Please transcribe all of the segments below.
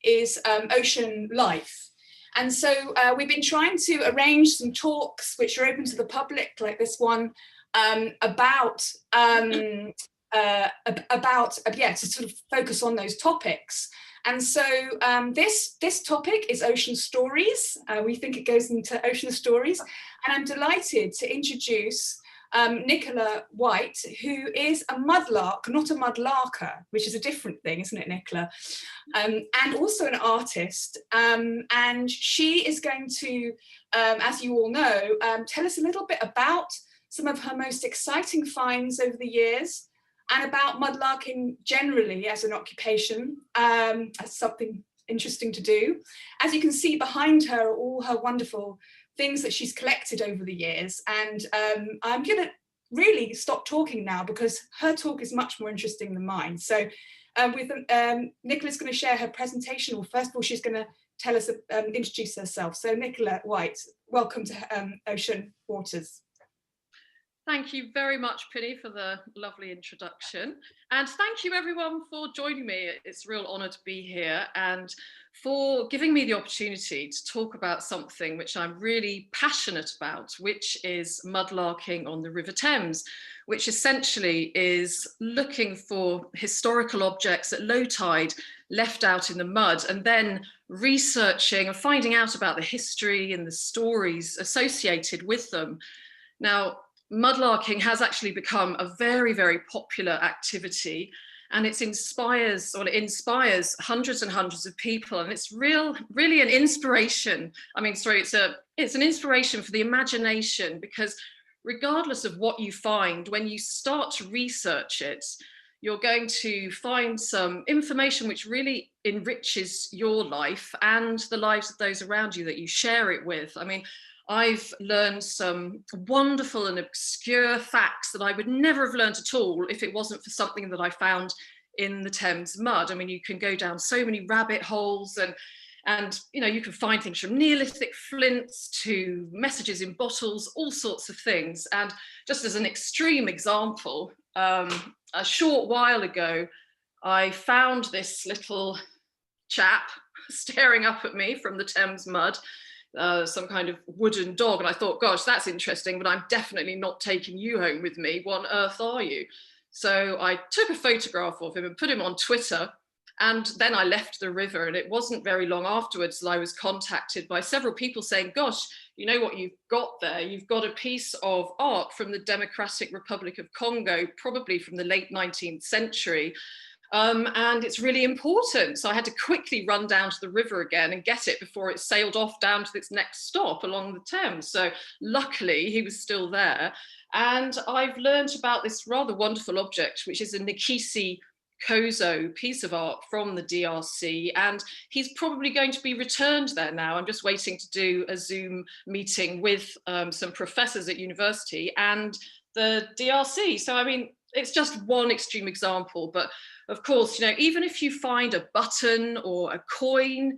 is ocean life. And so we've been trying to arrange some talks which are open to the public, like this one, about to sort of focus on those topics. And so this topic is ocean stories. We think it goes into ocean stories. And I'm delighted to introduce Nicola White, who is a mudlark, not a mudlarker, which is a different thing, isn't it, Nicola? And also an artist. And she is going to, as you all know, tell us a little bit about some of her most exciting finds over the years, and about mudlarking generally as an occupation, as something interesting to do. As you can see behind her are all her wonderful things that she's collected over the years. And I'm gonna really stop talking now because her talk is much more interesting than mine. So Nicola's gonna share her presentation. Well, first of all, she's gonna tell us, introduce herself. So Nicola White, welcome to Ocean Waters. Thank you very much, Penny, for the lovely introduction. And thank you everyone for joining me. It's a real honour to be here and for giving me the opportunity to talk about something which I'm really passionate about, which is mudlarking on the River Thames, which essentially is looking for historical objects at low tide left out in the mud, and then researching and finding out about the history and the stories associated with them. Now, mudlarking has actually become a very, very popular activity, and it inspires hundreds and hundreds of people, and it's really an inspiration. I mean, sorry, it's an inspiration for the imagination, because regardless of what you find, when you start to research it, you're going to find some information which really enriches your life and the lives of those around you that you share it with. I mean, I've learned some wonderful and obscure facts that I would never have learned at all if it wasn't for something that I found in the Thames mud. I mean, you can go down so many rabbit holes, and you know, you can find things from Neolithic flints to messages in bottles, all sorts of things. And just as an extreme example, a short while ago, I found this little chap staring up at me from the Thames mud. Some kind of wooden dog, and I thought, gosh, that's interesting, but I'm definitely not taking you home with me. What on earth are you? So I took a photograph of him and put him on Twitter, and then I left the river. And it wasn't very long afterwards that I was contacted by several people saying, gosh, you know what you've got there? You've got a piece of art from the Democratic Republic of Congo, probably from the late 19th century. And it's really important. So I had to quickly run down to the river again and get it before it sailed off down to its next stop along the Thames. So luckily he was still there. And I've learned about this rather wonderful object, which is a Nikisi Kozo piece of art from the DRC, and he's probably going to be returned there now. I'm just waiting to do a Zoom meeting with some professors at university and the DRC. So I mean, it's just one extreme example, but of course, you know, even if you find a button or a coin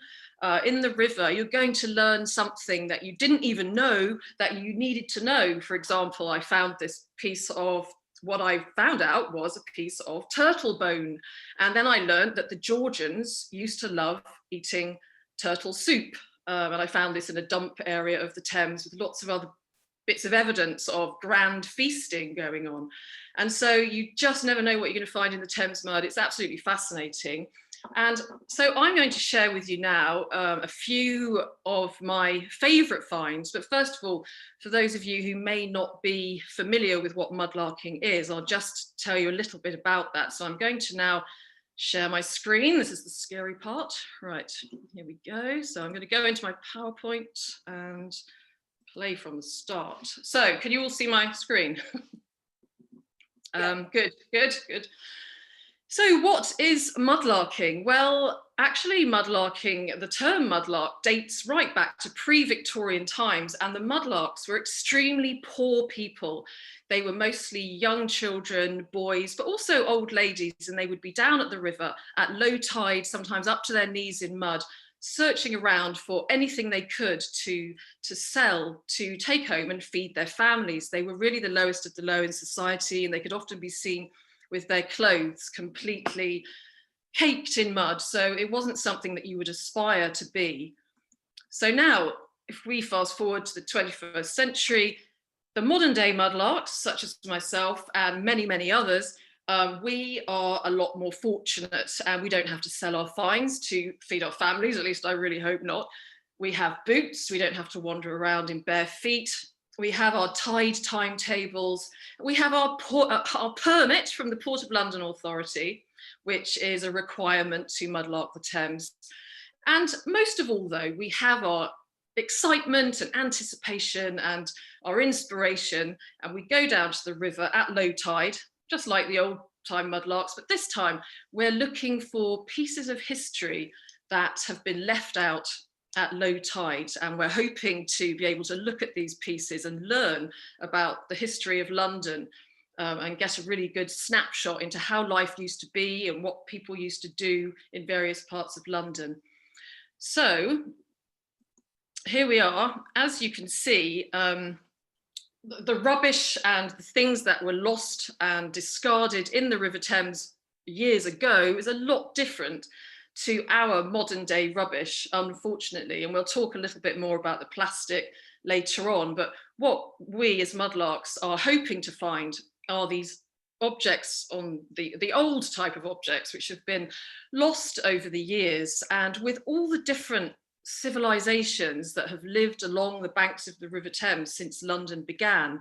in the river, you're going to learn something that you didn't even know that you needed to know. For example, I found this piece of, what I found out was a piece of turtle bone. And then I learned that the Georgians used to love eating turtle soup. And I found this in a dump area of the Thames with lots of other bits of evidence of grand feasting going on. And so you just never know what you're going to find in the Thames mud. It's absolutely fascinating. And so I'm going to share with you now a few of my favourite finds. But first of all, for those of you who may not be familiar with what mudlarking is, I'll just tell you a little bit about that. So I'm going to now share my screen. This is the scary part. Right, here we go. So I'm going to go into my PowerPoint and play from the start. So can you all see my screen? Good. So what is mudlarking? Well, actually mudlarking, the term mudlark dates right back to pre-Victorian times, and the mudlarks were extremely poor people. They were mostly young children, boys, but also old ladies, and they would be down at the river at low tide, sometimes up to their knees in mud, searching around for anything they could to sell, to take home and feed their families. They were really the lowest of the low in society, and they could often be seen with their clothes completely caked in mud, so it wasn't something that you would aspire to be. So now, if we fast forward to the 21st century, the modern day mudlarks, such as myself and many, many others, we are a lot more fortunate, and we don't have to sell our finds to feed our families, at least I really hope not. We have boots, we don't have to wander around in bare feet. We have our tide timetables. We have our permit from the Port of London Authority, which is a requirement to mudlark the Thames. And most of all, though, we have our excitement and anticipation and our inspiration, and we go down to the river at low tide, just like the old time mudlarks, but this time we're looking for pieces of history that have been left out at low tide, and we're hoping to be able to look at these pieces and learn about the history of London, and get a really good snapshot into how life used to be and what people used to do in various parts of London. So here we are. As you can see, the rubbish and the things that were lost and discarded in the River Thames years ago is a lot different to our modern day rubbish, unfortunately. And we'll talk a little bit more about the plastic later on. But what we as mudlarks are hoping to find are these objects, on the old type of objects, which have been lost over the years. And with all the different civilizations that have lived along the banks of the River Thames since London began,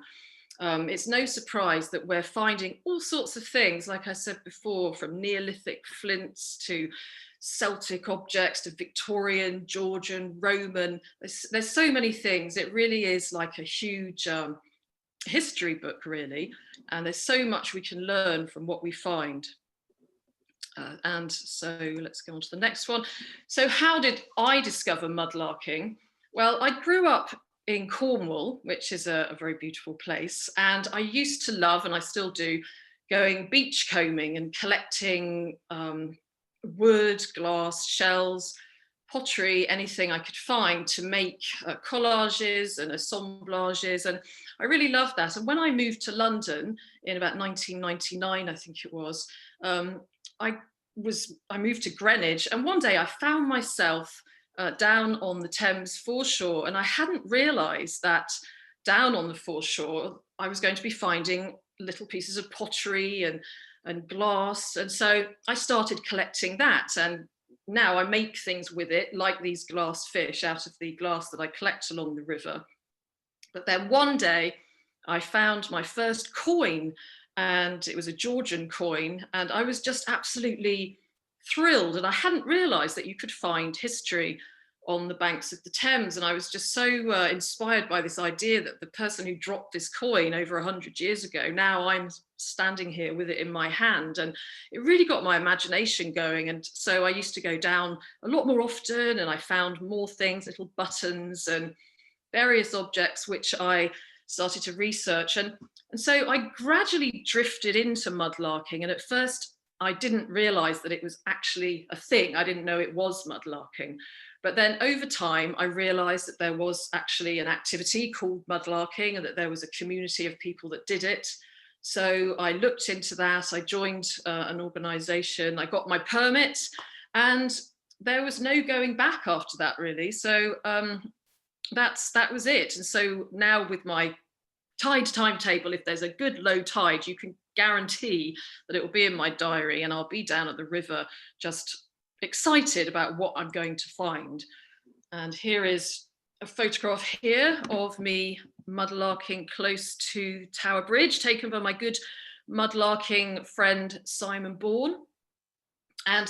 it's no surprise that we're finding all sorts of things, like I said before, from Neolithic flints to Celtic objects to Victorian, Georgian, Roman. There's so many things. It really is like a huge history book, really, and there's so much we can learn from what we find. And so let's go on to the next one. So how did I discover mudlarking? Well, I grew up in Cornwall, which is a very beautiful place, and I used to love, and I still do, going beach combing and collecting wood, glass, shells, pottery, anything I could find to make collages and assemblages, and I really loved that. And when I moved to London in about 1999, I think it was, I moved to Greenwich, and one day I found myself down on the Thames foreshore, and I hadn't realised that down on the foreshore I was going to be finding little pieces of pottery and glass, and so I started collecting that, and now I make things with it, like these glass fish out of the glass that I collect along the river. But then one day I found my first coin, and it was a Georgian coin, and I was just absolutely thrilled, and I hadn't realised that you could find history on the banks of the Thames, and I was just so inspired by this idea that the person who dropped this coin over 100 years ago, now I'm standing here with it in my hand, and it really got my imagination going. And so I used to go down a lot more often, and I found more things, little buttons and various objects, which I started to research, and so I gradually drifted into mudlarking. And at first I didn't realise that it was actually a thing. I didn't know it was mudlarking. But then over time, I realised that there was actually an activity called mudlarking, and that there was a community of people that did it. So I looked into that. I joined an organisation. I got my permit, and there was no going back after that, really. So that was it. And so now with my tide timetable, if there's a good low tide, you can guarantee that it will be in my diary, and I'll be down at the river just excited about what I'm going to find. And here is a photograph here of me mudlarking close to Tower Bridge, taken by my good mudlarking friend Simon Bourne. And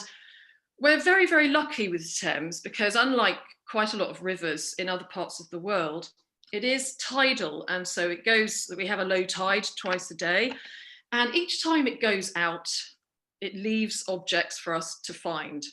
we're very, very lucky with the Thames, because unlike quite a lot of rivers in other parts of the world, it is tidal, and so it goes, we have a low tide twice a day, and each time it goes out, it leaves objects for us to find.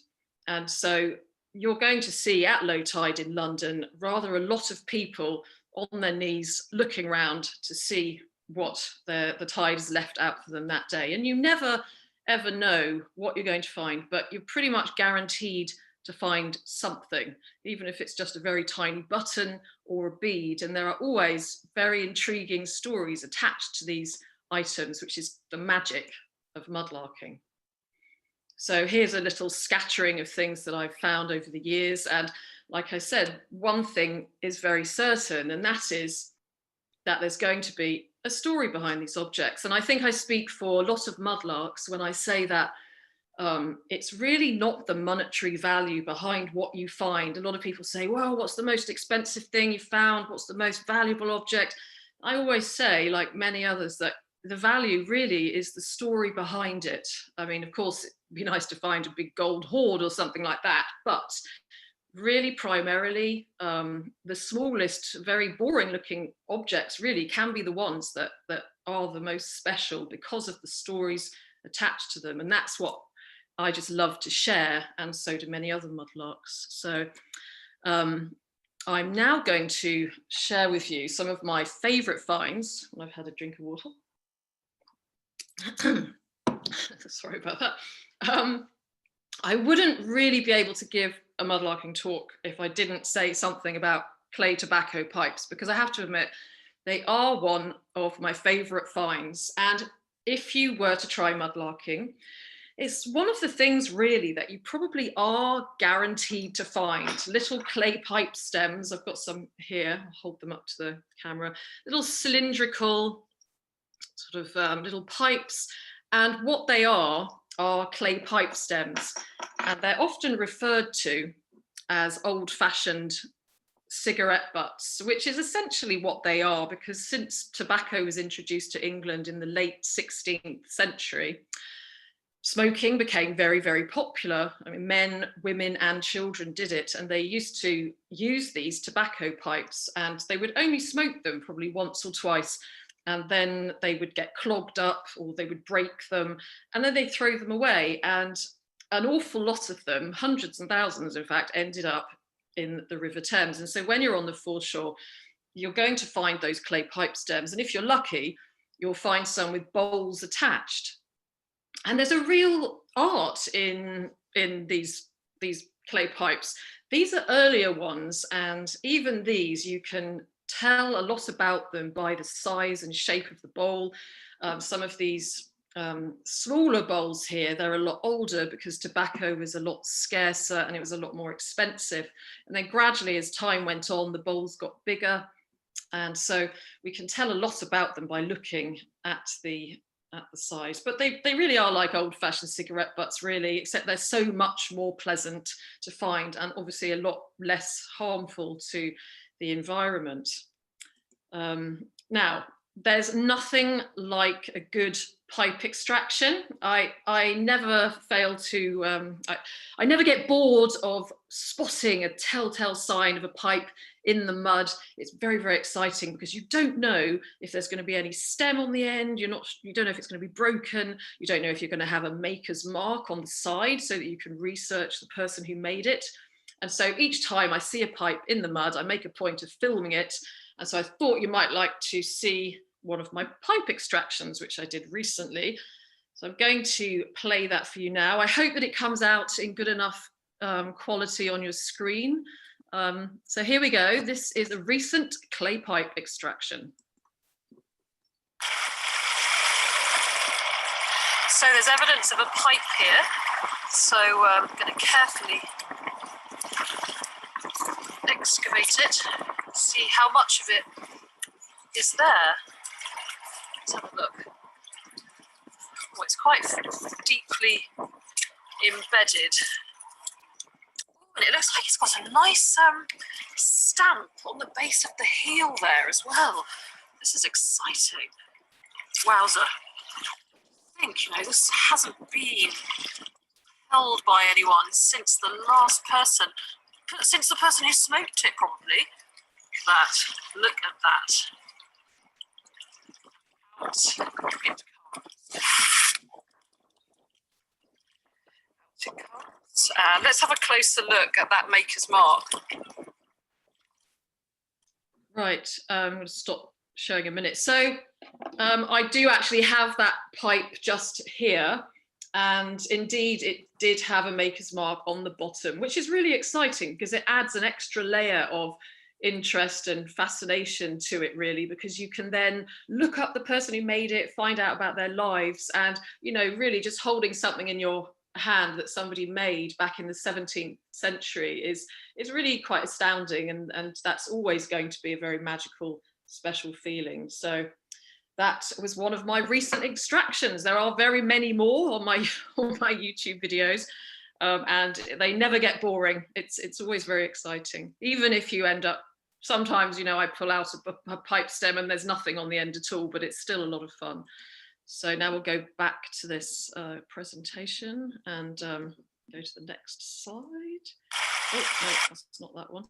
And so you're going to see at low tide in London rather a lot of people on their knees looking around to see what the tide has left out for them that day. And you never ever know what you're going to find, but you're pretty much guaranteed to find something, even if it's just a very tiny button or a bead. And there are always very intriguing stories attached to these items, which is the magic of mudlarking. So here's a little scattering of things that I've found over the years. And like I said, one thing is very certain, and that is that there's going to be a story behind these objects. And I think I speak for a lot of mudlarks when I say that it's really not the monetary value behind what you find. A lot of people say, well, what's the most expensive thing you found? What's the most valuable object? I always say, like many others, that the value really is the story behind it. I mean, of course, it'd be nice to find a big gold hoard or something like that, but really primarily the smallest, very boring looking objects really can be the ones that are the most special because of the stories attached to them. And that's what I just love to share, and so do many other mudlarks. So I'm now going to share with you some of my favourite finds. I've had a drink of water. Sorry about that. I wouldn't really be able to give a mudlarking talk if I didn't say something about clay tobacco pipes, because I have to admit they are one of my favourite finds. And if you were to try mudlarking, it's one of the things really that you probably are guaranteed to find. Little clay pipe stems. I've got some here. I'll hold them up to the camera. Little cylindrical sort of little pipes. And what they are clay pipe stems. And they're often referred to as old-fashioned cigarette butts, which is essentially what they are, because since tobacco was introduced to England in the late 16th century, smoking became very, very popular. I mean, men, women, and children did it, and they used to use these tobacco pipes, and they would only smoke them probably once or twice, and then they would get clogged up or they would break them, and then they'd throw them away. And an awful lot of them, hundreds and thousands, in fact, ended up in the River Thames. And so when you're on the Foreshore, you're going to find those clay pipe stems, and if you're lucky, you'll find some with bowls attached. And there's a real art in these clay pipes. These are earlier ones, and even these, you can tell a lot about them by the size and shape of the bowl. Some of these smaller bowls here, they're a lot older because tobacco was a lot scarcer and it was a lot more expensive. And then gradually, as time went on, the bowls got bigger. And so we can tell a lot about them by looking at the size. But they really are like old-fashioned cigarette butts, really, except they're so much more pleasant to find and obviously a lot less harmful to the environment. Now, there's nothing like a good pipe extraction. I never fail to, I never get bored of spotting a telltale sign of a pipe in the mud. It's very, very exciting because you don't know if there's going to be any stem on the end. You don't know if it's going to be broken. You don't know if you're going to have a maker's mark on the side so that you can research the person who made it. And so each time I see a pipe in the mud, I make a point of filming it. And so I thought you might like to see one of my pipe extractions, which I did recently. So I'm going to play that for you now. I hope that it comes out in good enough quality on your screen. So here we go. This is a recent clay pipe extraction. So there's evidence of a pipe here. So I'm going to carefully excavate it, see how much of it is there. Let's have a look. Oh, it's quite deeply embedded. And it looks like it's got a nice stamp on the base of the heel there as well. This is exciting. Wowza. I think, this hasn't been held by anyone since the person who smoked it, probably. Look at that. Let's have a closer look at that maker's mark. Right, I'm going to stop showing a minute. So I do actually have that pipe just here. And indeed, it did have a maker's mark on the bottom, which is really exciting because it adds an extra layer of interest and fascination to it, really, because you can then look up the person who made it, find out about their lives, and really just holding something in your hand that somebody made back in the 17th century is really quite astounding, and that's always going to be a very magical, special feeling. So that was one of my recent extractions. There are very many more on my on my YouTube videos, and they never get boring. It's always very exciting, even if you end up, sometimes, you know, I pull out a pipe stem and there's nothing on the end at all, but it's still a lot of fun. So now we'll go back to this presentation and go to the next slide. Oh, no, that's not that one.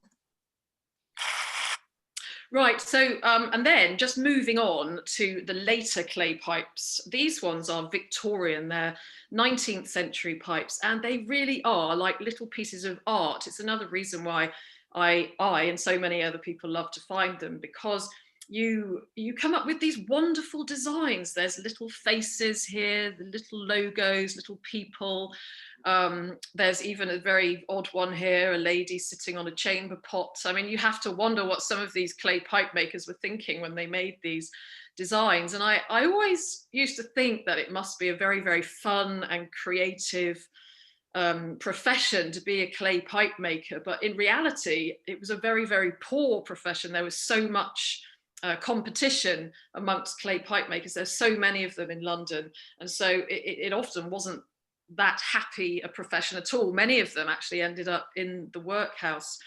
Right, so and then just moving on to the later clay pipes. These ones are Victorian, they're 19th century pipes, and they really are like little pieces of art. It's another reason why I and so many other people love to find them, because you come up with these wonderful designs. There's little faces here, the little logos, little people. There's even a very odd one here, a lady sitting on a chamber pot. I mean, you have to wonder what some of these clay pipe makers were thinking when they made these designs. And I always used to think that it must be a very, very fun and creative profession to be a clay pipe maker. But in reality, it was a very, very poor profession. There was so much competition amongst clay pipe makers. There's so many of them in London. And so it often wasn't that happy a profession at all. Many of them actually ended up in the workhouse.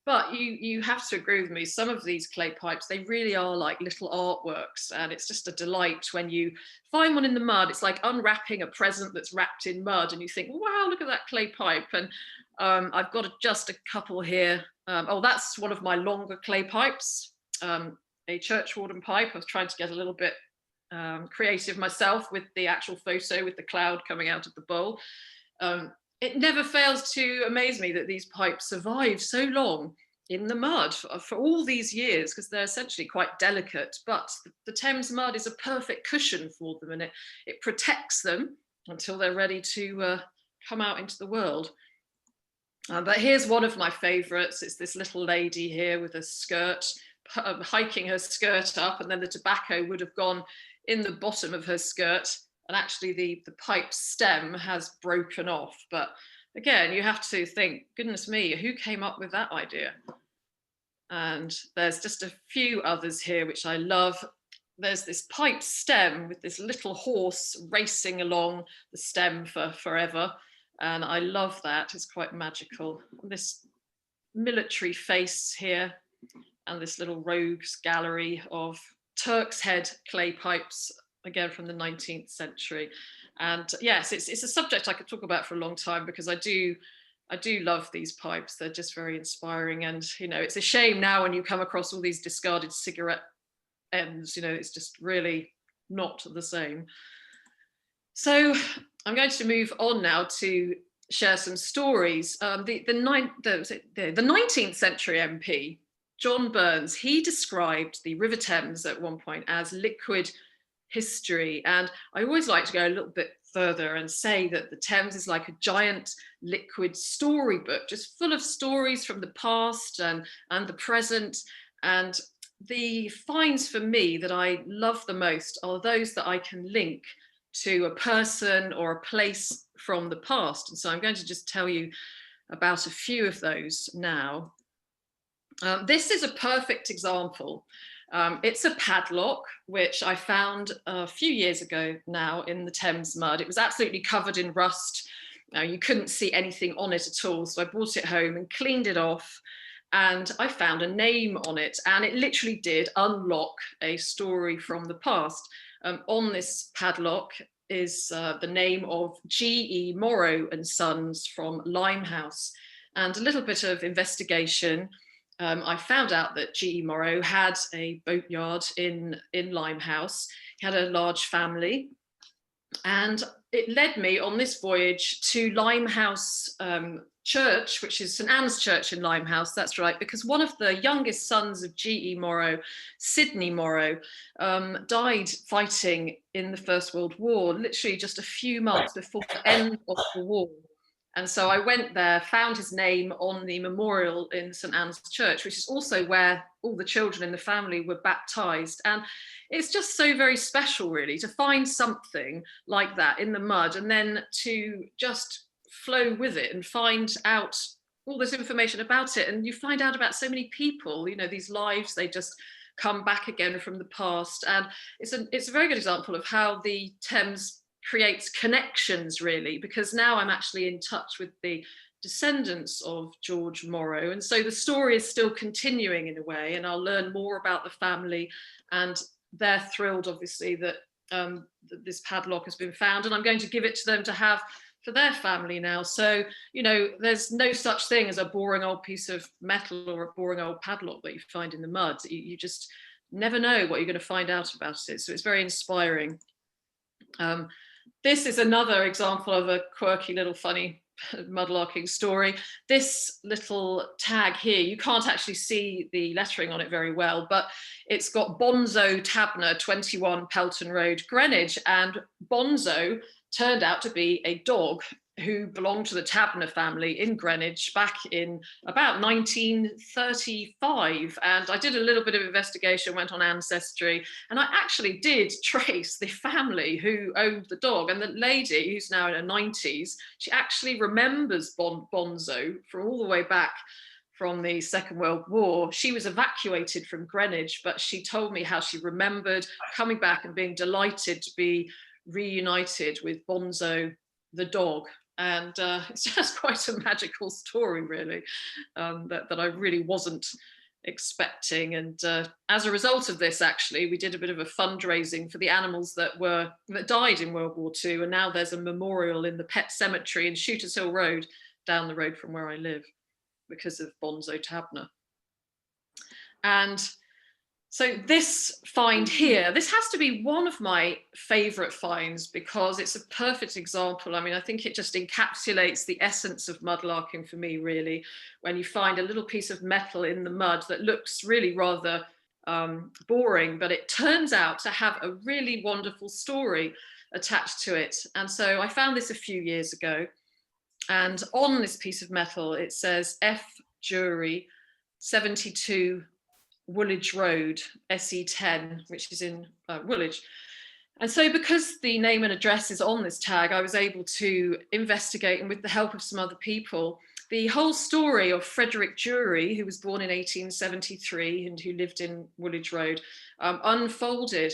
But you have to agree with me, some of these clay pipes, they really are like little artworks, and it's just a delight when you find one in the mud. It's like unwrapping a present that's wrapped in mud, and you think, wow, look at that clay pipe. And I've got just a couple here. Oh, that's one of my longer clay pipes, a churchwarden pipe. I was trying to get a little bit creative myself with the actual photo, with the cloud coming out of the bowl. It never fails to amaze me that these pipes survive so long in the mud for all these years, because they're essentially quite delicate, but the Thames mud is a perfect cushion for them, and it protects them until they're ready to come out into the world. But here's one of my favorites. It's this little lady here with a skirt, hiking her skirt up, and then the tobacco would have gone in the bottom of her skirt, and actually the pipe stem has broken off. But again, you have to think, goodness me, who came up with that idea? And there's just a few others here which I love. There's this pipe stem with this little horse racing along the stem for forever, and I love that. It's quite magical. This military face here, and this little rogues gallery of Turk's Head clay pipes, again from the 19th century. And yes, it's a subject I could talk about for a long time, because I do love these pipes. They're just very inspiring. And, you know, it's a shame now when you come across all these discarded cigarette ends, you know, it's just really not the same. So I'm going to move on now to share some stories. The 19th century MP, John Burns, he described the River Thames at one point as liquid history. And I always like to go a little bit further and say that the Thames is like a giant liquid storybook, just full of stories from the past and the present. And the finds for me that I love the most are those that I can link to a person or a place from the past. And so I'm going to just tell you about a few of those now. This is a perfect example. It's a padlock, which I found a few years ago now in the Thames mud. It was absolutely covered in rust. You couldn't see anything on it at all. So I brought it home and cleaned it off, and I found a name on it, and it literally did unlock a story from the past. On this padlock is the name of G.E. Morrow and Sons from Limehouse. And a little bit of investigation, I found out that G.E. Morrow had a boatyard in Limehouse. He had a large family, and it led me on this voyage to Limehouse Church, which is St Anne's Church in Limehouse. That's right, because one of the youngest sons of G.E. Morrow, Sidney Morrow, died fighting in the First World War, literally just a few months before the end of the war. And so I went there, found his name on the memorial in St Anne's Church, which is also where all the children in the family were baptized. And it's just so very special, really, to find something like that in the mud, and then to just flow with it and find out all this information about it. And you find out about so many people, you know, these lives, they just come back again from the past. And it's a very good example of how the Thames creates connections, really, because now I'm actually in touch with the descendants of George Morrow, and so the story is still continuing in a way, and I'll learn more about the family, and they're thrilled obviously that this padlock has been found, and I'm going to give it to them to have for their family now. So, you know, there's no such thing as a boring old piece of metal or a boring old padlock that you find in the mud. You just never know what you're going to find out about it, so it's very inspiring. This is another example of a quirky little funny mudlarking story. This little tag here, you can't actually see the lettering on it very well, but it's got Bonzo Tabner, 21 Pelton Road, Greenwich, and Bonzo turned out to be a dog who belonged to the Tabner family in Greenwich back in about 1935. And I did a little bit of investigation, went on Ancestry, and I actually did trace the family who owned the dog. And the lady, who's now in her 90s, she actually remembers Bonzo from all the way back from the Second World War. She was evacuated from Greenwich, but she told me how she remembered coming back and being delighted to be reunited with Bonzo the dog. And it's just quite a magical story, really, that I really wasn't expecting. And as a result of this, actually, we did a bit of a fundraising for the animals that died in World War II. And now there's a memorial in the pet cemetery in Shooters Hill Road, down the road from where I live, because of Bonzo Tabner. And so this find here, this has to be one of my favorite finds because it's a perfect example. I mean, I think it just encapsulates the essence of mudlarking for me, really, when you find a little piece of metal in the mud that looks really rather boring, but it turns out to have a really wonderful story attached to it. And so I found this a few years ago, and on this piece of metal, it says F. Jury, 72 Woolwich Road, SE10, which is in Woolwich. And so because the name and address is on this tag, I was able to investigate, and with the help of some other people, the whole story of Frederick Jury, who was born in 1873 and who lived in Woolwich Road, unfolded.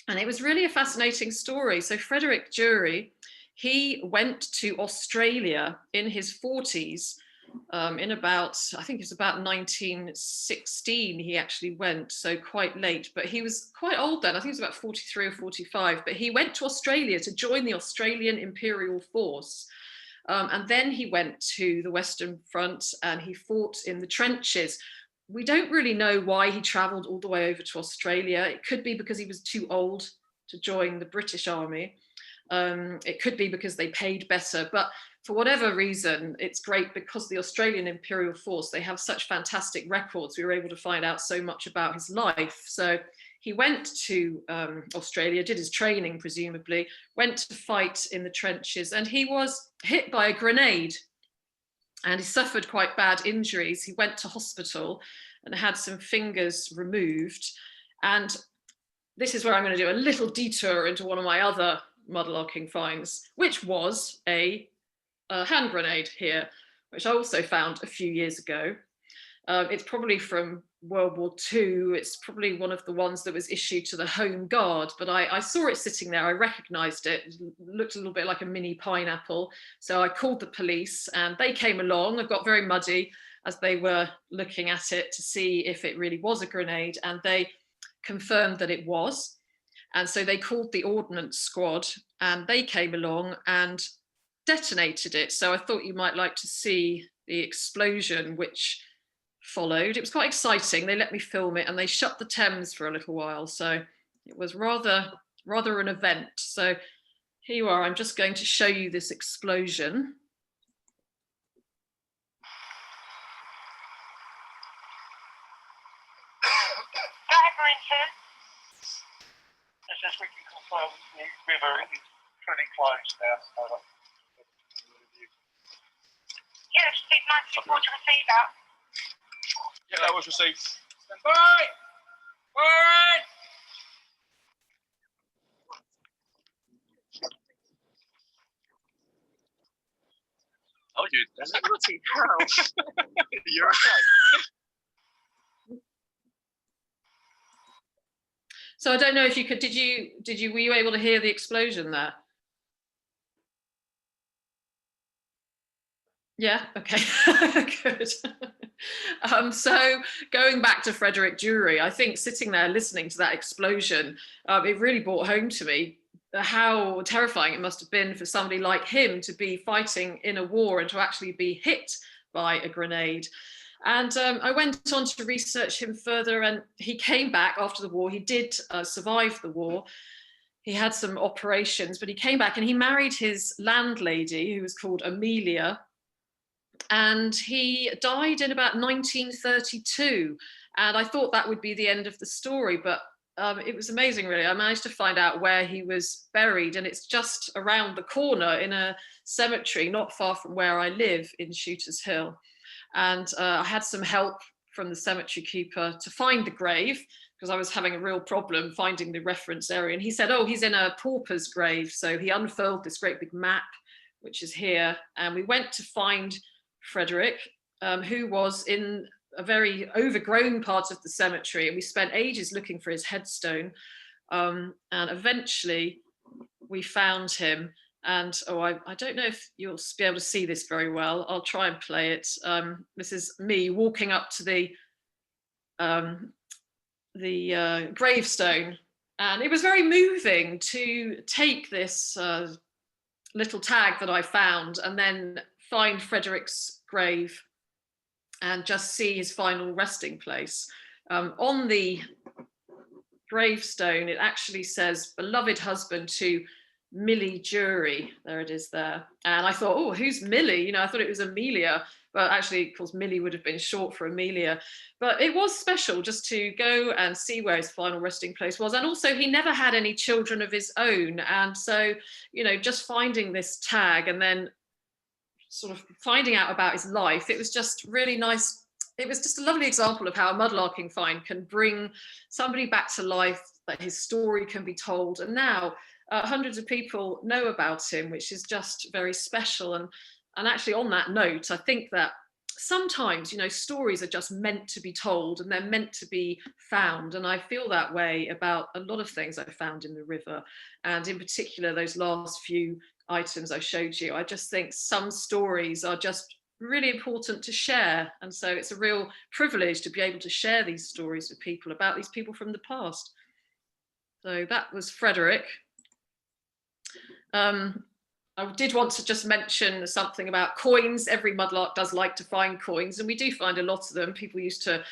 And it was really a fascinating story. So Frederick Jury, he went to Australia in his 40s. In about, I think it's about 1916 he actually went, so quite late, but he was quite old then. I think he was about 43 or 45, but he went to Australia to join the Australian Imperial Force. And then he went to the Western Front and he fought in the trenches. We don't really know why he travelled all the way over to Australia. It could be because he was too old to join the British Army. It could be because they paid better, but for whatever reason, it's great because the Australian Imperial Force, they have such fantastic records. We were able to find out so much about his life. So he went to Australia, did his training, presumably, went to fight in the trenches, and he was hit by a grenade and he suffered quite bad injuries. He went to hospital and had some fingers removed. And this is where I'm going to do a little detour into one of my other mudlarking finds, which was a hand grenade here, which I also found a few years ago. It's probably from World War II. It's probably one of the ones that was issued to the Home Guard, but I saw it sitting there. I recognized it. It looked a little bit like a mini pineapple. So I called the police and they came along. It got very muddy as they were looking at it to see if it really was a grenade, and they confirmed that it was. And so they called the ordnance squad and they came along and detonated it. So I thought you might like to see the explosion which followed. It was quite exciting. They let me film it and they shut the Thames for a little while. So it was rather an event. So here you are. I'm just going to show you this explosion. As we can confirm, the river is pretty close now. Yes, it's 94 to receive that. Yeah, that was received. Stand by! Forward! Oh, you did it. Bloody hell. You're okay. So I don't know if you could, were you able to hear the explosion there? Yeah, okay, good. So going back to Frederick Drury, I think sitting there listening to that explosion, it really brought home to me how terrifying it must have been for somebody like him to be fighting in a war and to actually be hit by a grenade. And I went on to research him further, and he came back after the war. He did survive the war. He had some operations, but he came back and he married his landlady, who was called Amelia. And he died in about 1932. And I thought that would be the end of the story, but it was amazing, really. I managed to find out where he was buried, and it's just around the corner in a cemetery not far from where I live in Shooters Hill. And I had some help from the cemetery keeper to find the grave, because I was having a real problem finding the reference area. And he said, oh, he's in a pauper's grave. So he unfurled this great big map, which is here. And we went to find Frederick, who was in a very overgrown part of the cemetery. And we spent ages looking for his headstone. And eventually we found him. And I don't know if you'll be able to see this very well. I'll try and play it. This is me walking up to the gravestone, and it was very moving to take this little tag that I found and then find Frederick's grave and just see his final resting place. On the gravestone, it actually says, "Beloved husband to Millie Drury." There it is there. And I thought, oh, who's Millie? You know, I thought it was Amelia, but actually, of course, Millie would have been short for Amelia. But it was special just to go and see where his final resting place was. And also, he never had any children of his own. And so, you know, just finding this tag and then sort of finding out about his life, it was just really nice. It was just a lovely example of how a mudlarking find can bring somebody back to life, that his story can be told. And now hundreds of people know about him, which is just very special. And actually, on that note, I think that sometimes, you know, stories are just meant to be told and they're meant to be found. And I feel that way about a lot of things I found in the river. And in particular, those last few items I showed you, I just think some stories are just really important to share. And so it's a real privilege to be able to share these stories with people about these people from the past. So that was Frederick. I did want to just mention something about coins. Every mudlark does like to find coins, and we do find a lot of them. People used to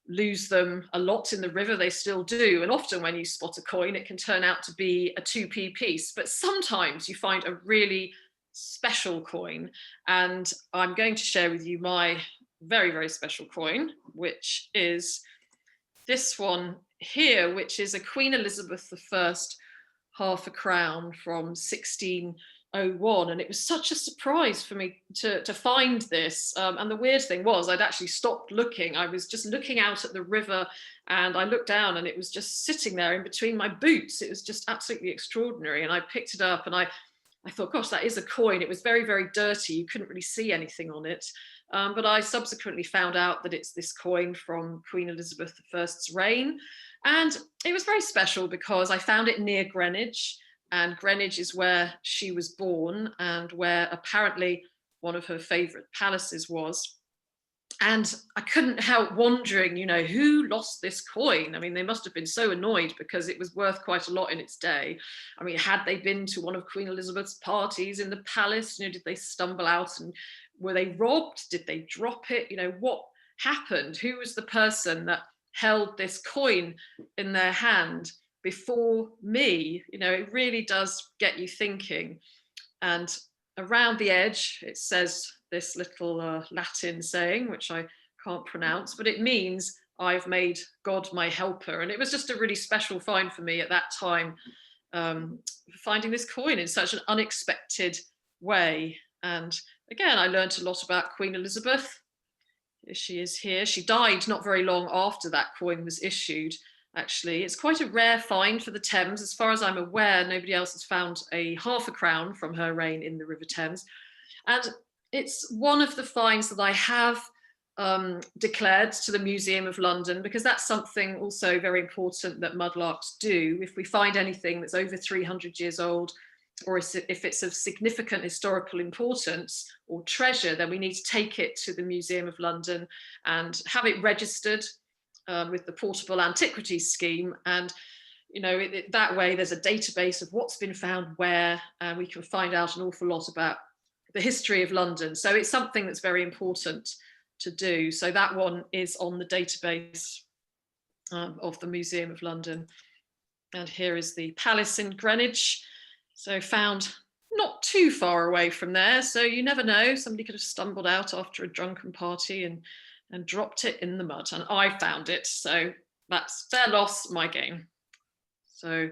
lose them a lot in the river, they still do. And often when you spot a coin, it can turn out to be a 2p piece, but sometimes you find a really special coin. And I'm going to share with you my very, very special coin, which is this one here, which is a Queen Elizabeth I half a crown from 1601. And it was such a surprise for me to find this. And the weird thing was, I'd actually stopped looking. I was just looking out at the river and I looked down and it was just sitting there in between my boots. It was just absolutely extraordinary. And I picked it up and I thought, gosh, that is a coin. It was very, very dirty. You couldn't really see anything on it. But I subsequently found out that it's this coin from Queen Elizabeth I's reign. And it was very special because I found it near Greenwich, and Greenwich is where she was born and where apparently one of her favourite palaces was. And I couldn't help wondering, you know, who lost this coin? I mean, they must have been so annoyed because it was worth quite a lot in its day. I mean, had they been to one of Queen Elizabeth's parties in the palace? You know, did they stumble out and were they robbed? Did they drop it? You know, what happened? Who was the person that held this coin in their hand before me? You know, it really does get you thinking. And around the edge, it says this little Latin saying, which I can't pronounce, but it means I've made God my helper. And it was just a really special find for me at that time, finding this coin in such an unexpected way. And again, I learned a lot about Queen Elizabeth. She is here. She died not very long after that coin was issued, actually. It's quite a rare find for the Thames. As far as I'm aware, nobody else has found a half a crown from her reign in the River Thames. And it's one of the finds that I have declared to the Museum of London, because that's something also very important that mudlarks do. If we find anything that's over 300 years old, or if it's of significant historical importance or treasure, then we need to take it to the Museum of London and have it registered with the Portable Antiquities Scheme. And that way there's a database of what's been found where, and we can find out an awful lot about the history of London. So it's something that's very important to do. So that one is on the database of the Museum of London. And here is the palace in Greenwich. So found not too far away from there. So you never know, somebody could have stumbled out after a drunken party and dropped it in the mud. And I found it. So that's their loss, my gain. So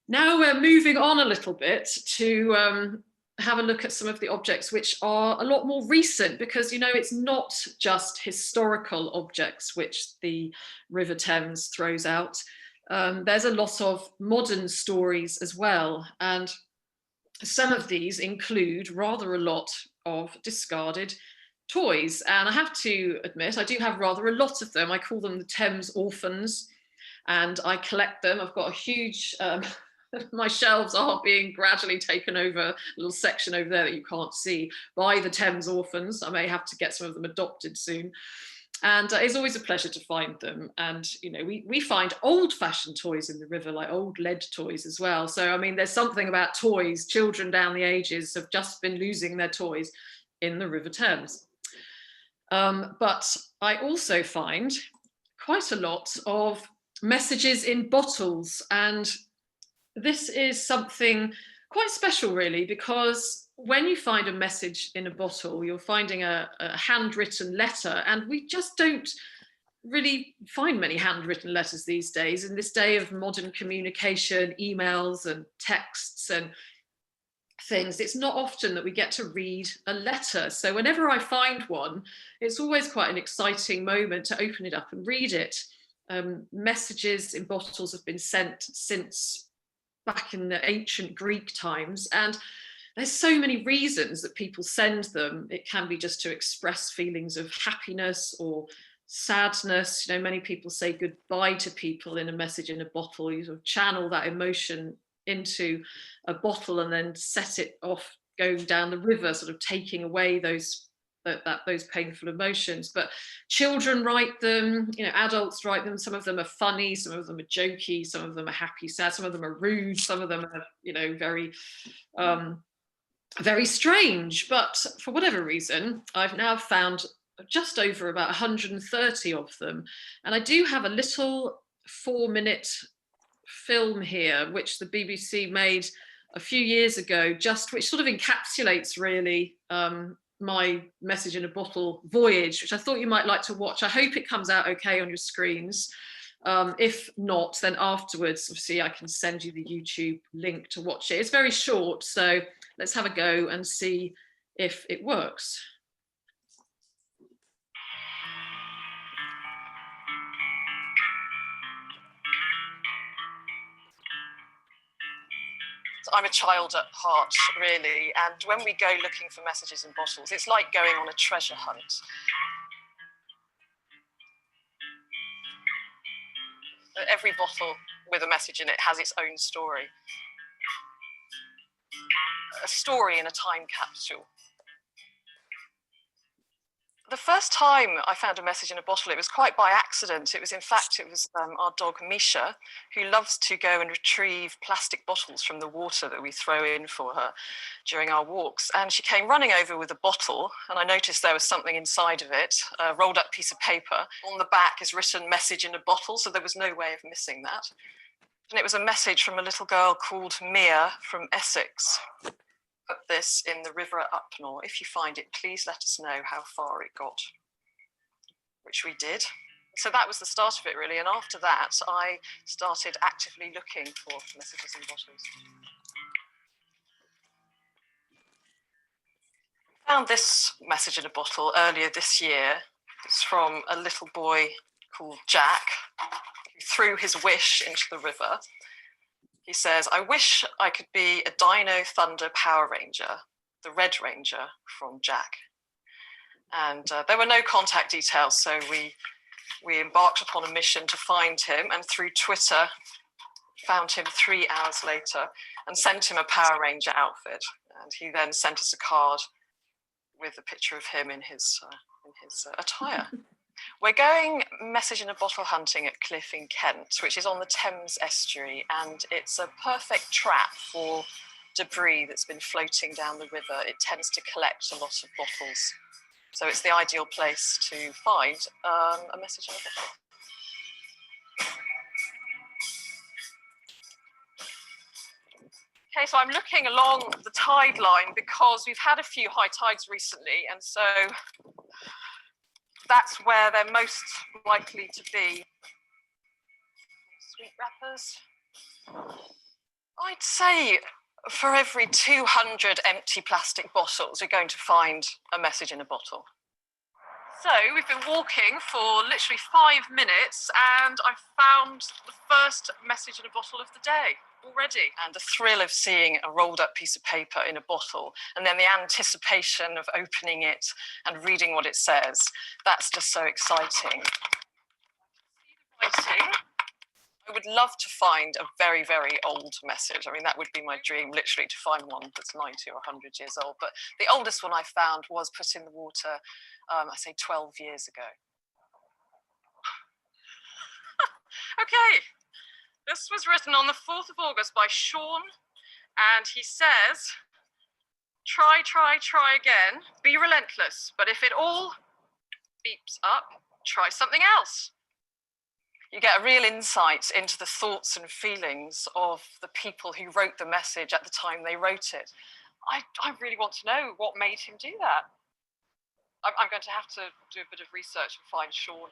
now we're moving on a little bit to have a look at some of the objects which are a lot more recent, because it's not just historical objects which the River Thames throws out. There's a lot of modern stories as well, and some of these include rather a lot of discarded toys. And I have to admit, I do have rather a lot of them. I call them the Thames Orphans, and I collect them. I've got a huge my shelves are being gradually taken over, a little section over there that you can't see, by the Thames Orphans. I may have to get some of them adopted soon. And it's always a pleasure to find them. And, we find old-fashioned toys in the river, like old lead toys as well. So, I mean, there's something about toys. Children down the ages have just been losing their toys in the River Thames. But I also find quite a lot of messages in bottles, and this is something quite special, really, because when you find a message in a bottle, you're finding a handwritten letter, and we just don't really find many handwritten letters these days. In this day of modern communication, emails and texts and things, it's not often that we get to read a letter. So whenever I find one, it's always quite an exciting moment to open it up and read it. Messages in bottles have been sent since back in the ancient Greek times, and there's so many reasons that people send them. It can be just to express feelings of happiness or sadness. Many people say goodbye to people in a message in a bottle. You sort of channel that emotion into a bottle and then set it off going down the river, sort of taking away those painful emotions. But children write them, adults write them. Some of them are funny, some of them are jokey, some of them are happy, sad, some of them are rude, some of them are very very strange. But for whatever reason, I've now found just over about 130 of them, and I do have a little 4-minute film here which the BBC made a few years ago, which sort of encapsulates really my message in a bottle voyage, which I thought you might like to watch. I hope it comes out okay on your screens. If not, then afterwards, obviously, I can send you the YouTube link to watch it. It's very short, so let's have a go and see if it works. I'm a child at heart, really, and when we go looking for messages in bottles, it's like going on a treasure hunt. Every bottle with a message in it has its own story. A story in a time capsule. The first time I found a message in a bottle, it was quite by accident. It was our dog Misha, who loves to go and retrieve plastic bottles from the water that we throw in for her during our walks. And she came running over with a bottle, and I noticed there was something inside of it, a rolled up piece of paper. On the back is written "message in a bottle," so there was no way of missing that. And it was a message from a little girl called Mia from Essex. Put this in the River Upnor. If you find it, please let us know how far it got, which we did. So that was the start of it, really. And after that, I started actively looking for messages in bottles. I found this message in a bottle earlier this year. It's from a little boy called Jack, who threw his wish into the river. He says, "I wish I could be a Dino Thunder Power Ranger. the Red Ranger from Jack. And there were no contact details, so we embarked upon a mission to find him, and through Twitter found him 3 hours later and sent him a Power Ranger outfit. And he then sent us a card with a picture of him in his attire. We're going message in a bottle hunting at Cliff in Kent, which is on the Thames estuary, and it's a perfect trap for debris that's been floating down the river. It tends to collect a lot of bottles. So it's the ideal place to find a message in a bottle. Okay, so I'm looking along the tide line because we've had a few high tides recently, and so that's where they're most likely to be. Sweet wrappers. I'd say for every 200 empty plastic bottles, you're going to find a message in a bottle. So we've been walking for literally 5 minutes and I found the first message in a bottle of the day already. And the thrill of seeing a rolled up piece of paper in a bottle and then the anticipation of opening it and reading what it says, that's just so exciting. Writing. I would love to find a very, very old message. I mean, that would be my dream, literally, to find one that's 90 or 100 years old. But the oldest one I found was put in the water, I say 12 years ago. Okay, this was written on the 4th of August by Sean, and he says, try, try, try again, be relentless, but if it all beeps up, try something else. You get a real insight into the thoughts and feelings of the people who wrote the message at the time they wrote it. I really want to know what made him do that. I'm going to have to do a bit of research and find Sean,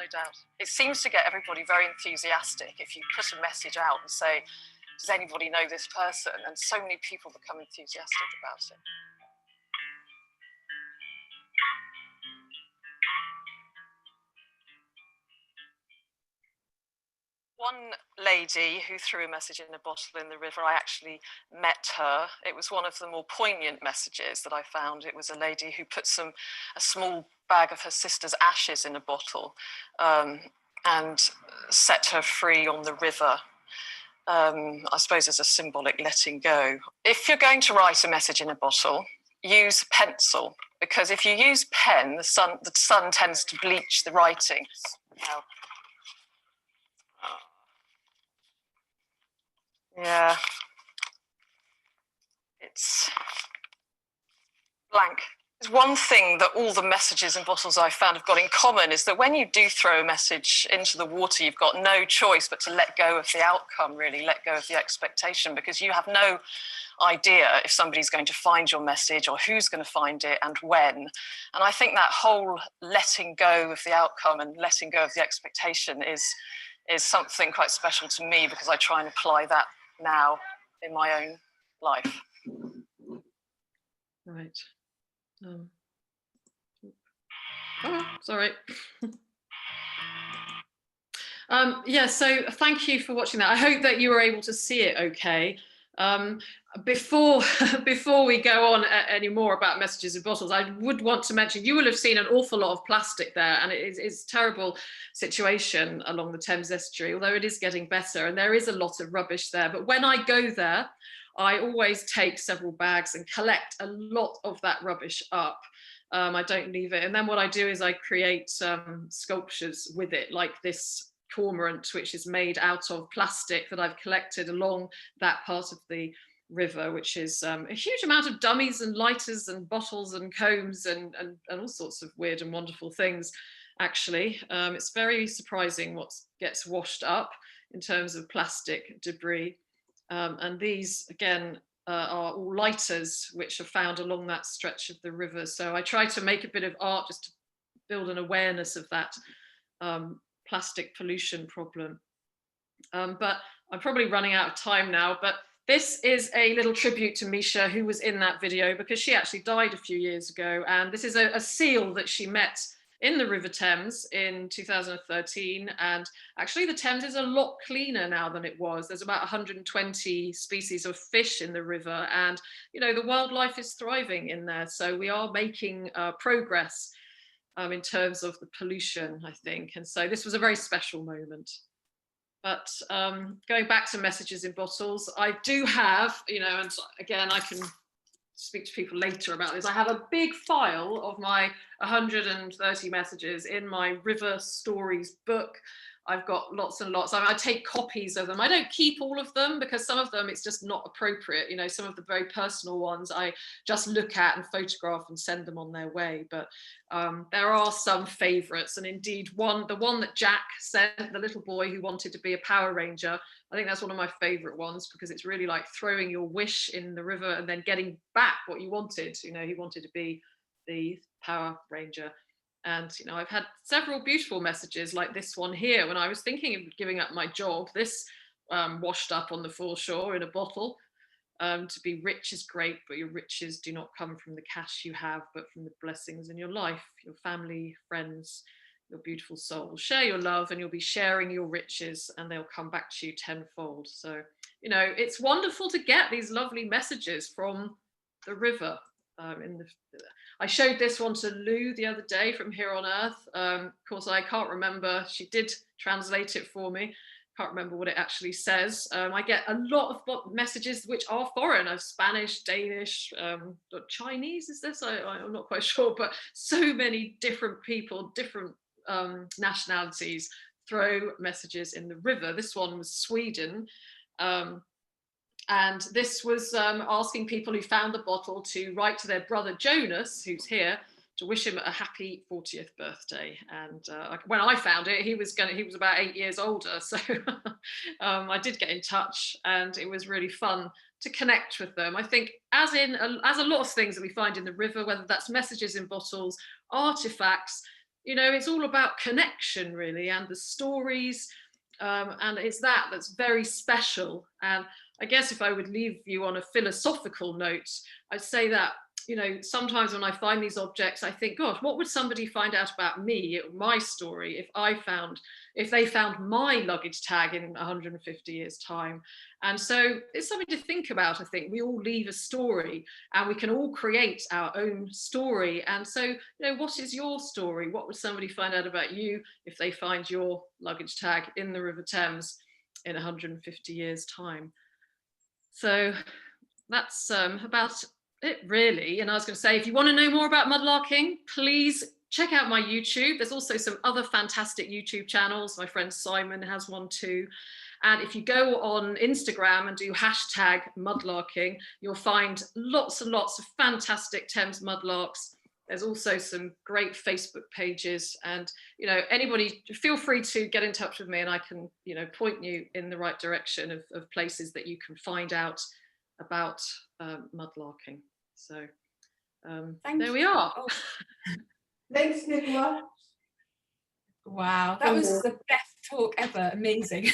no doubt. It seems to get everybody very enthusiastic if you put a message out and say, does anybody know this person? And so many people become enthusiastic about it. One lady who threw a message in a bottle in the river, I actually met her. It was one of the more poignant messages that I found. It was a lady who put a small bag of her sister's ashes in a bottle and set her free on the river. I suppose as a symbolic letting go. If you're going to write a message in a bottle, use pencil, because if you use pen, the sun tends to bleach the writing. Now, yeah, it's blank. There's one thing that all the messages in bottles I've found have got in common is that when you do throw a message into the water, you've got no choice but to let go of the outcome, really, let go of the expectation, because you have no idea if somebody's going to find your message or who's going to find it and when. And I think that whole letting go of the outcome and letting go of the expectation is something quite special to me, because I try and apply that now in my own life. Right. Oh, sorry. Yeah, so thank you for watching that. I hope that you were able to see it okay. Before we go on any more about messages in bottles, I would want to mention you will have seen an awful lot of plastic there, and it's a terrible situation along the Thames estuary, although it is getting better and there is a lot of rubbish there. But when I go there, I always take several bags and collect a lot of that rubbish up. I don't leave it. And then what I do is I create sculptures with it, like this cormorant, which is made out of plastic that I've collected along that part of the river, which is a huge amount of dummies and lighters and bottles and combs and all sorts of weird and wonderful things, actually. It's very surprising what gets washed up in terms of plastic debris. And these, again, are all lighters which are found along that stretch of the river. So I try to make a bit of art just to build an awareness of that plastic pollution problem. But I'm probably running out of time now, but this is a little tribute to Misha, who was in that video, because she actually died a few years ago. And this is a seal that she met in the River Thames in 2013, and actually the Thames is a lot cleaner now than it was. There's about 120 species of fish in the river, and the wildlife is thriving in there. So we are making progress in terms of the pollution, I think. And so this was a very special moment. But going back to messages in bottles, I do have, and again, I can speak to people later about this. I have a big file of my 130 messages in my River Stories book. I've got lots and lots. I take copies of them. I don't keep all of them because some of them it's just not appropriate. Some of the very personal ones I just look at and photograph and send them on their way. But there are some favourites, and indeed the one that Jack sent, the little boy who wanted to be a Power Ranger, I think that's one of my favourite ones because it's really like throwing your wish in the river and then getting back what you wanted. He wanted to be the Power Ranger. And I've had several beautiful messages like this one here. When I was thinking of giving up my job, this washed up on the foreshore in a bottle. To be rich is great, but your riches do not come from the cash you have, but from the blessings in your life, your family, friends, your beautiful soul. Share your love and you'll be sharing your riches and they'll come back to you tenfold. So, it's wonderful to get these lovely messages from the river. I showed this one to Lou the other day from Here on Earth. Of course, I can't remember. She did translate it for me. Can't remember what it actually says. I get a lot of messages which are foreign, of Spanish, Danish, Chinese. Is this? I'm not quite sure, but so many different people, different nationalities throw messages in the river. This one was Sweden. And this was asking people who found the bottle to write to their brother Jonas, who's here, to wish him a happy 40th birthday. And when I found it, he was about 8 years older. So I did get in touch, and it was really fun to connect with them. I think as a lot of things that we find in the river, whether that's messages in bottles, artifacts, it's all about connection really, and the stories. And it's that's very special. And I guess if I would leave you on a philosophical note, I'd say that, sometimes when I find these objects, I think, gosh, what would somebody find out about me, my story, if they found my luggage tag in 150 years' time? And so it's something to think about. I think we all leave a story and we can all create our own story. And so, what is your story? What would somebody find out about you if they find your luggage tag in the River Thames in 150 years' time? So that's about it really. And I was going to say, if you want to know more about mudlarking, please check out my YouTube. There's also some other fantastic YouTube channels. My friend Simon has one too. And if you go on Instagram and do #mudlarking, you'll find lots and lots of fantastic Thames mudlarks. There's also some great Facebook pages, and anybody feel free to get in touch with me, and I can point you in the right direction of places that you can find out about mudlarking. So there we are. Oh. Thanks, Nicola. Wow, that was the best talk ever. Amazing.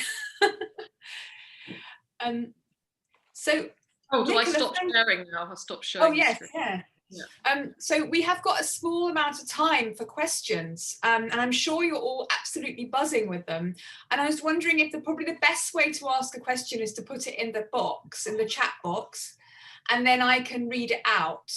So do I stop sharing now? I'll stop showing. Oh yes, yeah. So we have got a small amount of time for questions, and I'm sure you're all absolutely buzzing with them. And I was wondering if probably the best way to ask a question is to put it in the box, in the chat box, and then I can read it out.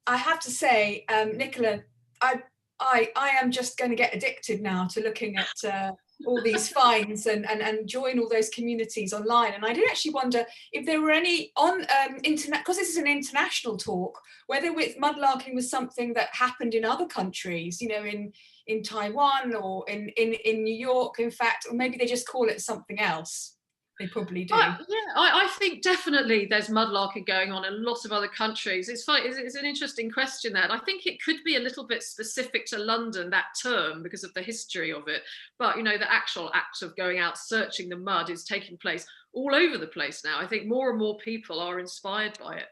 I have to say, Nicola, I am just going to get addicted now to looking at all these finds and join all those communities online. And I did actually wonder if there were any on internet, because this is an international talk, whether mudlarking was something that happened in other countries, in Taiwan or in New York, in fact, or maybe they just call it something else. They probably do. I think definitely there's mudlarking going on in a lot of other countries. It's an interesting question that I think it could be a little bit specific to London, that term, because of the history of it. But the actual act of going out searching the mud is taking place all over the place now. I think more and more people are inspired by it.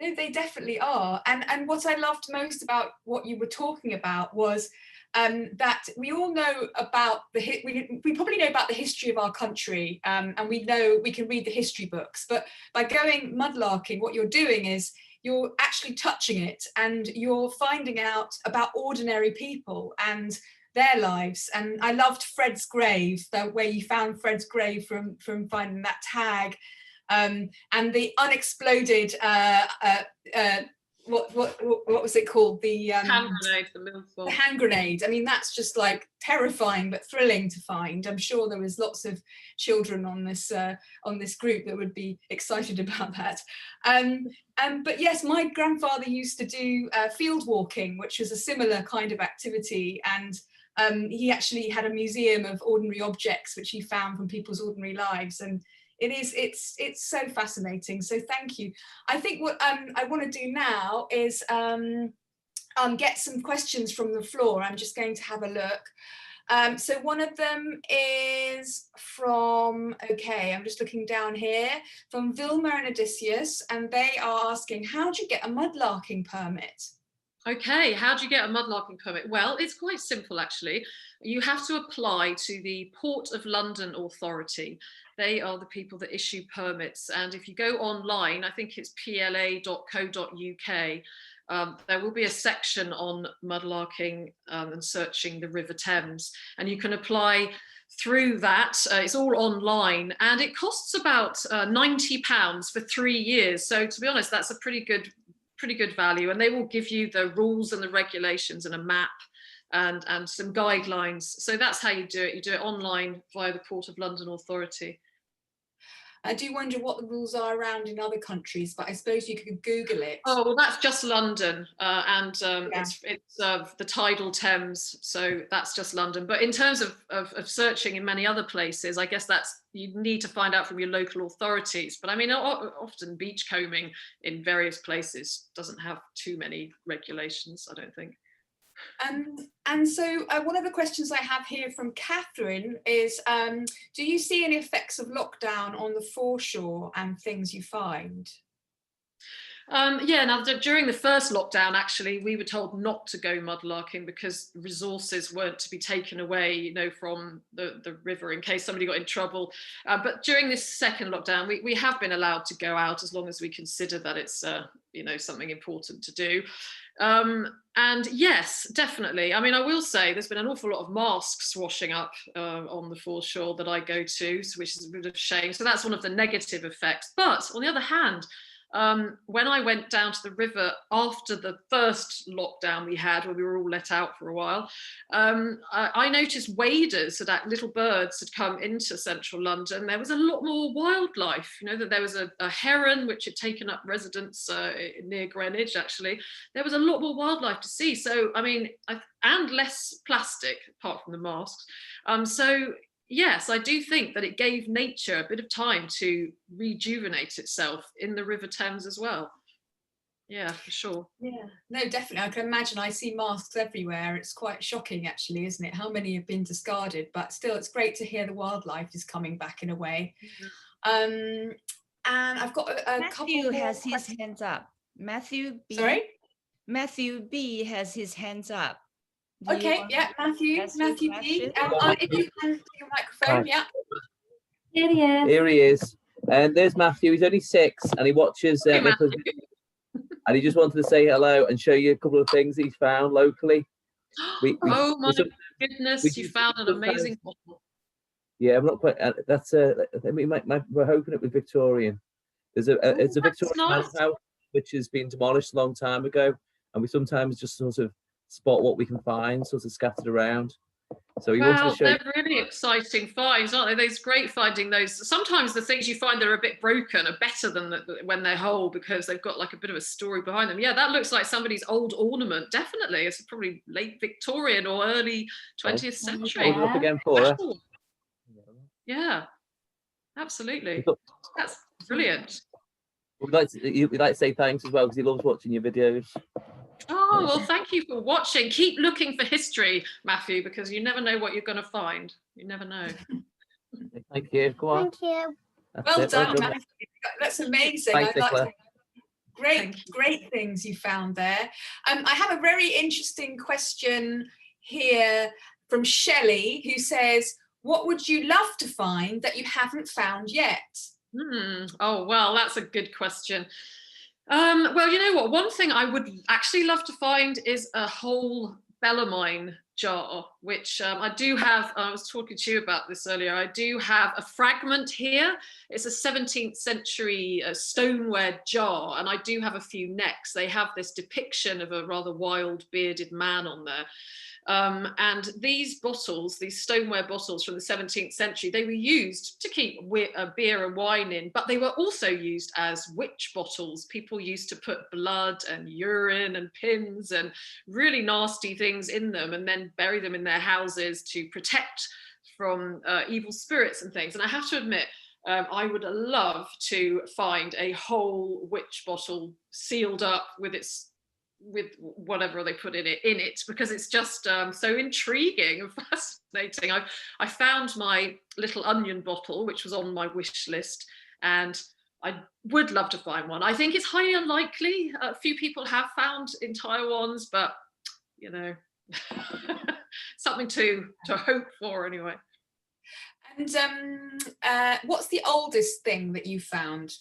No, they definitely are. And what I loved most about what you were talking about was that we all know about we probably know about the history of our country, and we know we can read the history books, but by going mudlarking, what you're doing is you're actually touching it, and you're finding out about ordinary people and their lives. And I loved Fred's grave, where you found Fred's grave from finding that tag, and the unexploded what was it called? The hand grenade, the hand grenade. I mean, that's just like terrifying but thrilling to find. I'm sure there was lots of children on this group that would be excited about that. But yes, my grandfather used to do field walking, which was a similar kind of activity, and he actually had a museum of ordinary objects which he found from people's ordinary lives, and it's so fascinating. So thank you. I think what I want to do now is get some questions from the floor. I'm just going to have a look. So one of them is from, okay, I'm just looking down here, from Vilma and Odysseus, and they are asking, how do you get a mudlarking permit? Okay, how do you get a mudlarking permit? Well, it's quite simple, actually. You have to apply to the Port of London Authority. They are the people that issue permits. And if you go online, I think it's pla.co.uk, there will be a section on mudlarking and searching the River Thames. And you can apply through that. It's all online, and it costs about £90 for 3 years. So to be honest, that's a pretty good value, and they will give you the rules and the regulations and a map and some guidelines. So that's how you do it. You do it online via the Port of London Authority. I do wonder what the rules are around in other countries, but I suppose you could Google it. Oh, well, that's just London, and Yeah. it's the tidal Thames, so that's just London. But in terms of searching in many other places, I guess you need to find out from your local authorities. But I mean, often beachcombing in various places doesn't have too many regulations, I don't think. And so one of the questions I have here from Catherine is, do you see any effects of lockdown on the foreshore and things you find? Yeah, now during the first lockdown, actually, we were told not to go mudlarking because resources weren't to be taken away, from the river in case somebody got in trouble. But during this second lockdown, we have been allowed to go out as long as we consider that it's, something important to do. And yes, definitely. I mean, I will say there's been an awful lot of masks washing up on the foreshore that I go to, which is a bit of a shame. So that's one of the negative effects. But on the other hand, when I went down to the river after the first lockdown we had, where we were all let out for a while, I noticed waders, little birds had come into central London. There was a lot more wildlife, that there was a heron which had taken up residence near Greenwich, actually. There was a lot more wildlife to see. So, I mean, and less plastic, apart from the masks. So, yes, I do think that it gave nature a bit of time to rejuvenate itself in the River Thames as well. Yeah, for sure. Yeah, no, definitely. I can imagine. I see masks everywhere. It's quite shocking, actually, isn't it? How many have been discarded? But still, it's great to hear the wildlife is coming back in a way. Mm-hmm. And I've got a couple more. Matthew has his hands up. Matthew B. Sorry? Matthew B has his hands up. Okay, yeah, Matthew B. If you can do your microphone, yeah. Here he is. Here he is. And there's Matthew. He's only 6 and he watches and he just wanted to say hello and show you a couple of things he's found locally. Oh my goodness, you found an amazing bottle. Yeah, I'm not quite. That's we're hoping it was Victorian. It's a Victorian house which has been demolished a long time ago, and we sometimes just sort of spot what we can find, sort of scattered around. So he wanted to show. They're really exciting finds, aren't they? It's great finding those. Sometimes the things you find that are a bit broken are better than when they're whole, because they've got like a bit of a story behind them. Yeah, that looks like somebody's old ornament. Definitely, it's probably late Victorian or early 20th century. Hold it up again for her. Yeah, absolutely. That's brilliant. We'd like to say thanks as well, because he loves watching your videos. Oh, well, thank you for watching. Keep looking for history, Matthew, because you never know what you're going to find. You never know. Thank you. Go on. Thank you. Well done, Matthew. That's amazing. Thanks, Nicola. Great things you found there. I have a very interesting question here from Shelley, who says, what would you love to find that you haven't found yet? Oh, well, that's a good question. Well, you know what? One thing I would actually love to find is a whole Bellarmine jar, which I do have. I was talking to you about this earlier. I do have a fragment here. It's a 17th century stoneware jar, and I do have a few necks. They have this depiction of a rather wild bearded man on there. And these bottles, these stoneware bottles from the 17th century, they were used to keep beer and wine in, but they were also used as witch bottles. People used to put blood and urine and pins and really nasty things in them and then bury them in their houses to protect from evil spirits and things. And I have to admit, I would love to find a whole witch bottle sealed up with whatever they put in it, because it's just so intriguing and fascinating. I found my little onion bottle, which was on my wish list, and I would love to find one. I think it's highly unlikely. A few people have found entire ones, but you know, something to hope for anyway. And what's the oldest thing that you found?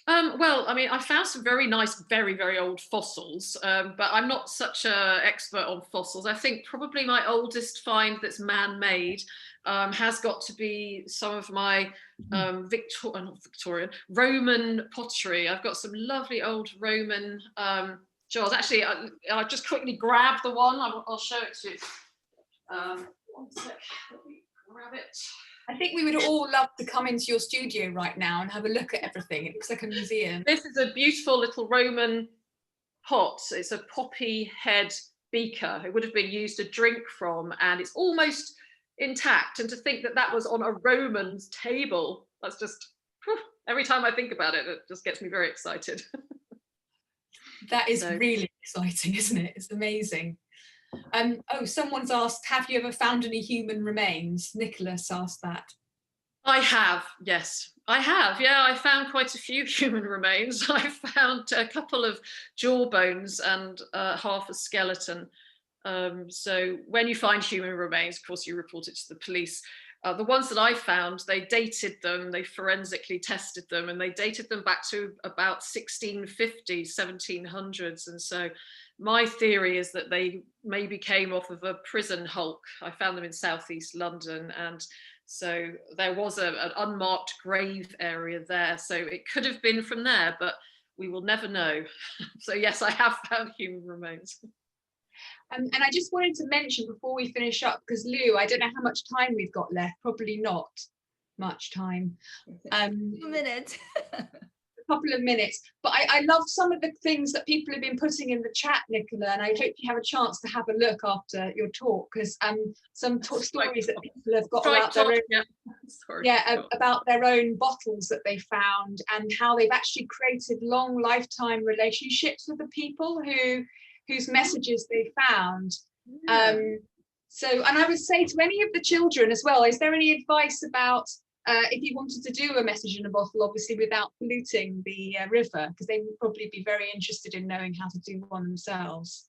Well, I mean, I found some very nice, very, very old fossils, but I'm not such an expert on fossils. I think probably my oldest find that's man-made has got to be some of my Roman pottery. I've got some lovely old Roman jars. Actually, I'll just quickly grab the one. I'll show it to you. One sec, let me grab it. I think we would all love to come into your studio right now and have a look at everything. It looks like a museum. This is a beautiful little Roman pot. It's a poppy head beaker. It would have been used to drink from, and it's almost intact. And to think that that was on a Roman's table, that's just, whew, every time I think about it, it just gets me very excited. That is really exciting, isn't it? It's amazing. Oh, someone's asked, have you ever found any human remains? Nicholas asked that. I have, yes. I have, yeah. I found quite a few human remains. I found a couple of jaw bones and half a skeleton. So when you find human remains, of course, you report it to the police. The ones that I found, they dated them, they forensically tested them, and they dated them back to about 1650, 1700s. And so my theory is that they maybe came off of a prison hulk. I found them in southeast London, and so there was an unmarked grave area there. So it could have been from there, but we will never know. So yes, I have found human remains. And I just wanted to mention before we finish up, because Lou, I don't know how much time we've got left, probably not much time. 2 minutes. A couple of minutes, but I love some of the things that people have been putting in the chat, Nicola, and I hope you have a chance to have a look after your talk, because some stories that people have got about their own, about their own bottles that they found, and how they've actually created long lifetime relationships with the people whose messages they found. So, and I would say to any of the children as well, is there any advice about if you wanted to do a message in a bottle, obviously without polluting the river, because they would probably be very interested in knowing how to do one themselves?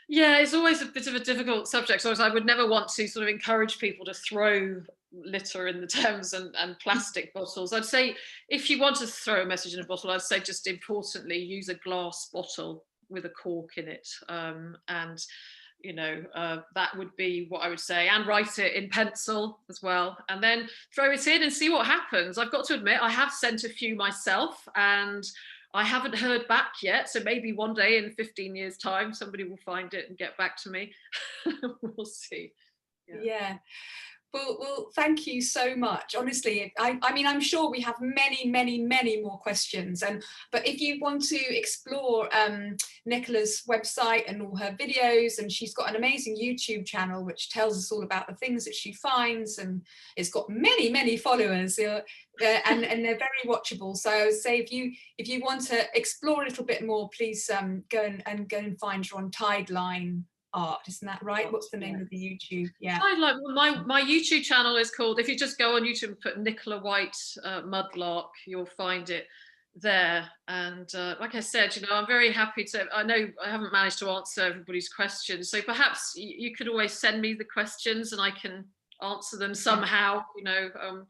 Yeah, it's always a bit of a difficult subject. So I would never want to sort of encourage people to throw litter in the Thames and plastic bottles. I'd say if you want to throw a message in a bottle, I'd say just importantly use a glass bottle with a cork in it, and you know, that would be what I would say, and write it in pencil as well, and then throw it in and see what happens. I've got to admit, I have sent a few myself and I haven't heard back yet, so maybe one day in 15 years time somebody will find it and get back to me. We'll see. Yeah. Well, thank you so much. Honestly, I mean, I'm sure we have many more questions. But if you want to explore Nicola's website and all her videos, and she's got an amazing YouTube channel which tells us all about the things that she finds, and it's got many followers, and they're very watchable. So I would say if you want to explore a little bit more, please go and find her on Tideline Art, isn't that right? What's the name of the YouTube? Yeah, my YouTube channel is called, if you just go on YouTube and put Nicola White Mudlark, you'll find it there. And like I said, you know, I'm very happy to, I know I haven't managed to answer everybody's questions, so perhaps you could always send me the questions and I can answer them somehow,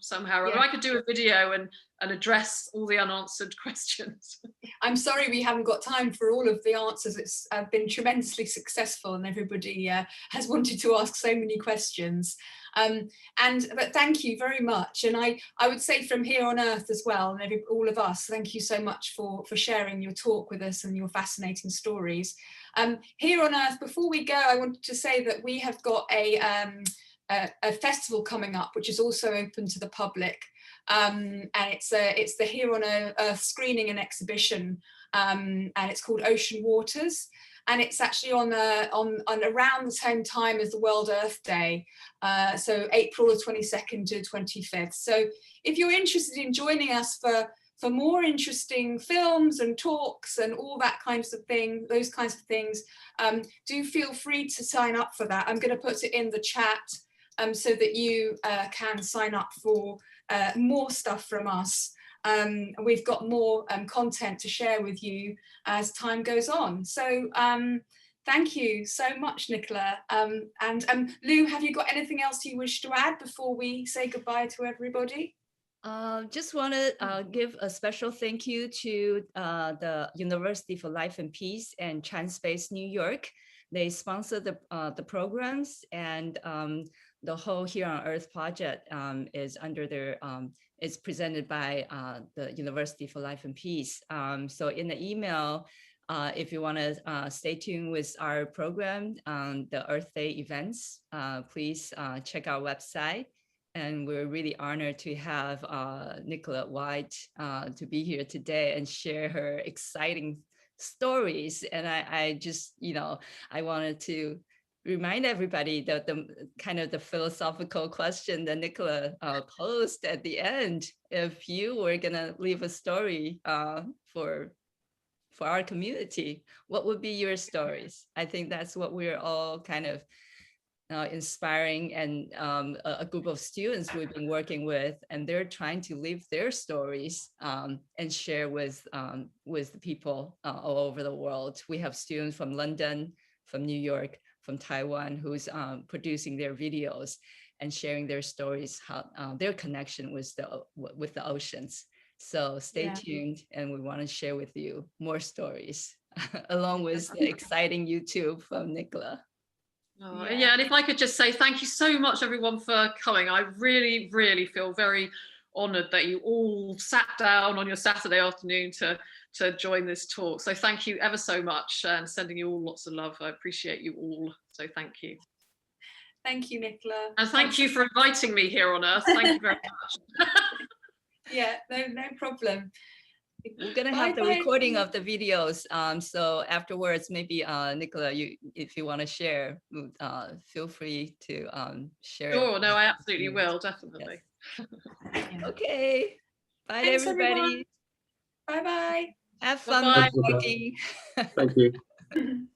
somehow. Yeah. I could do a video and address all the unanswered questions. I'm sorry we haven't got time for all of the answers. It's been tremendously successful, and everybody has wanted to ask so many questions. But thank you very much. And I would say from here on Earth as well, and all of us, thank you so much for sharing your talk with us and your fascinating stories. Here on Earth, before we go, I wanted to say that we have got a festival coming up, which is also open to the public. And it's the Here on Earth screening and exhibition, and it's called Ocean Waters, and it's actually on around the same time as the World Earth Day, so April the 22nd to 25th. So if you're interested in joining us for more interesting films and talks and all that kinds of thing, those kinds of things, do feel free to sign up for that. I'm going to put it in the chat so that you can sign up for more stuff from us. We've got more content to share with you as time goes on. So thank you so much, Nicola. And Lou, have you got anything else you wish to add before we say goodbye to everybody? Just want to give a special thank you to the University for Life and Peace and Space New York. They sponsor the programs, and the whole Here on Earth project is under their, it's presented by the University for Life and Peace. So in the email, if you want to stay tuned with our program, the Earth Day events, please check our website. And we're really honored to have Nicola White to be here today and share her exciting stories. And I just, I wanted to remind everybody that the kind of the philosophical question that Nicola posed at the end, if you were gonna leave a story for our community, what would be your stories? I think that's what we're all kind of inspiring, and a group of students we've been working with, and they're trying to live their stories and share with the people all over the world. We have students from London, from New York, from Taiwan, who's producing their videos and sharing their stories, how their connection with the oceans. So stay tuned, and we want to share with you more stories along with the exciting YouTube from Nicola. Oh, yeah, and if I could just say thank you so much, everyone, for coming. I really, really feel very honoured that you all sat down on your Saturday afternoon to join this talk. So thank you ever so much, and sending you all lots of love. I appreciate you all. So thank you. Thank you, Nicola. And thank you for inviting me here on Earth. Thank you very much. Yeah, no problem. We're gonna have the recording of the videos. So afterwards, maybe Nicola, if you want to share, feel free to share. Sure, no, I absolutely will, definitely. Yes. Okay. Bye, Thanks, everybody. Bye bye. Have fun. Bye. Walking. Thank you.